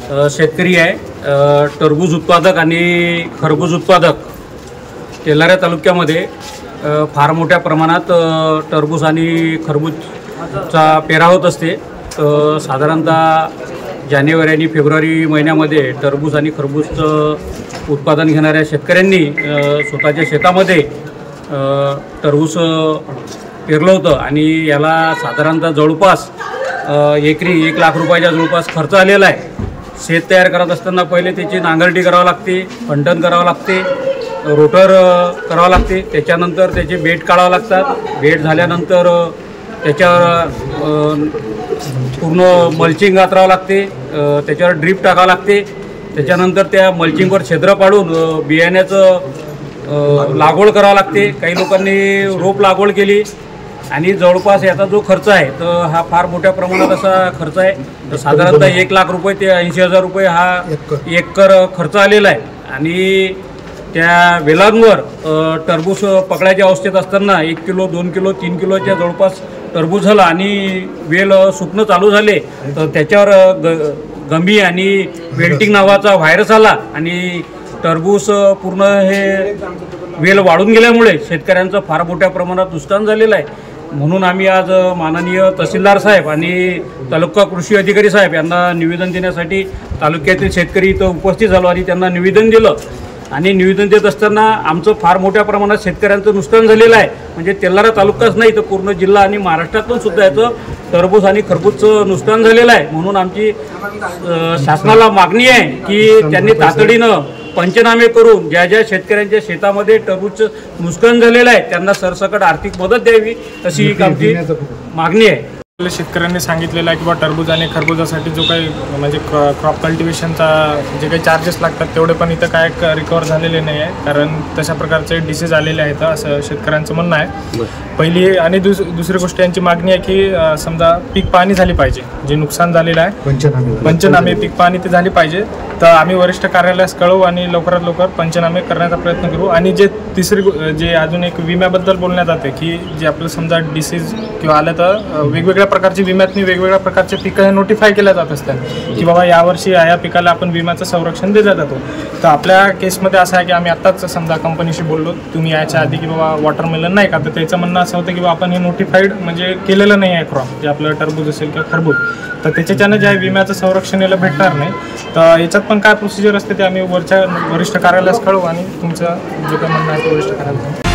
शेतकरी आहे, टरबूज उत्पादक आणि खरबूज उत्पादक तेलारा तालुक्यामध्ये फार मोठ्या प्रमाणात टरबूज आणि खरबूजचा पेरा होत असते। साधारणतः जानेवारी आणि फेब्रुवारी महिन्यामध्ये टरबूज आणि खरबूजचं उत्पादन घेणाऱ्या शेतकऱ्यांनी स्वतःच्या शेतामध्ये टरबूज पेरलं होतं आणि याला साधारणतः जवळपास एकरी 1 लाख रुपयाच्या जवळपास खर्च आलेला आहे। शेत तयार करत असताना पहिले त्याची नांगरटी करावी लागते, फंटण करावं लागते, रोटर करावं लागते, त्याच्यानंतर त्याचे बेड काढावं लागतात। बेड झाल्यानंतर त्याच्यावर पूर्ण मल्चिंग घातरावं लागते, त्याच्यावर ड्रीप टाकावं लागते, त्याच्यानंतर त्या मल्चिंगवर छिद्र पाडून बियाण्याचं लागवड करावं लागते। काही लोकांनी रोप लागवड केली आणि जवळपास याचा जो खर्च आहे तर हा फार मोठ्या प्रमाणात असा खर्च आहे। तर साधारणतः 1 लाख रुपये ते 80,000 रुपये हा एकर खर्च आलेला आहे। आणि त्या वेलांवर टरबूज पकडायच्या अवस्थेत असताना 1 किलो 2 किलो 3 किलोच्या जवळपास टरबूज झालं आणि वेल सुकणं चालू झाले तर त्याच्यावर गंभी आणि वेल्टिंग नावाचा व्हायरस आला आणि टरबूज पूर्ण हे वेल वाढून गेल्यामुळे शेतकऱ्यांचं फार मोठ्या प्रमाणात नुकसान झालेलं आहे। म्हणून आम्ही आज माननीय तहसीलदार साहेब आणि तालुका कृषी अधिकारी साहेब यांना निवेदन देण्यासाठी तालुक्यातील शेतकरी इथं उपस्थित झालो आणि त्यांना निवेदन दिलं। आणि निवेदन देत असताना आमचं फार मोठ्या प्रमाणात शेतकऱ्यांचं नुकसान झालेलं आहे। म्हणजे तेलारा तालुकाच नाही तर पूर्ण जिल्हा आणि महाराष्ट्रातून सुद्धा याचं टरबूज आणि खरबूजचं नुकसान झालेलं आहे। म्हणून आमची शासनाला मागणी आहे की त्यांनी तातडीनं पंचनामे करून ज्या ज्या शेतकऱ्यांच्या शेतामध्ये टरबूजचं नुकसान झालेलं आहे त्यांना सरसकट आर्थिक मदत द्यावी अशी आमची मागणी आहे। शेतकऱ्यांनी सांगितलेलं आहे की टरबूज आणि खरबूजासाठी जो काही म्हणजे क्रॉप कल्टिवेशनचा जे काही चार्जेस लागतात तेवढे पण इथं काय रिकवर झालेले नाही आहे, कारण तशा प्रकारचे डिसीज आलेले आहेत असं शेतकऱ्यांचं म्हणणं आहे। पहिली आणि दुसरी गोष्ट यांची मागणी आहे की समजा पीक पाहणी झाली पाहिजे, जे नुकसान झालेलं आहे पंचनामे पीक पाहणी ते झाली पाहिजे। तर आम्ही वरिष्ठ कार्यालयास कळवू आणि लवकरात लवकर पंचनामे करण्याचा प्रयत्न करू। आणि जे अजून एक विम्याबद्दल बोलण्यात जाते की जे आपलं समजा डिसीज किंवा आलं तर वेगवेगळ्या प्रकारची विम्यातनी वेगवेगळ्या प्रकारचे पिकं हे नोटिफाय केल्या जात असतात की बाबा यावर्षी या पिकाला आपण विम्याचं संरक्षण दिलं जातो। तर आपल्या केसमध्ये असं आहे की आम्ही आत्ताच समजा कंपनीशी बोललो तुम्ही याच्या आधी की बाबा वॉटरमेलन नाही का, तर त्याचं म्हणणं असं होतं की बाबा आपण हे नोटिफाईड म्हणजे केलेलं नाही आहे क्रॉप, जे आपलं टरबूज असेल किंवा खरबूज, तर त्याच्यानं जे आहे विम्याचं संरक्षण याला भेटणार नाही। तर याच्यात पण काय प्रोसिजर असते ते आम्ही वरिष्ठ कार्यालयास कळवू आणि तुमचं जे काय म्हणणं आहे ते वरिष्ठ कार्यालयास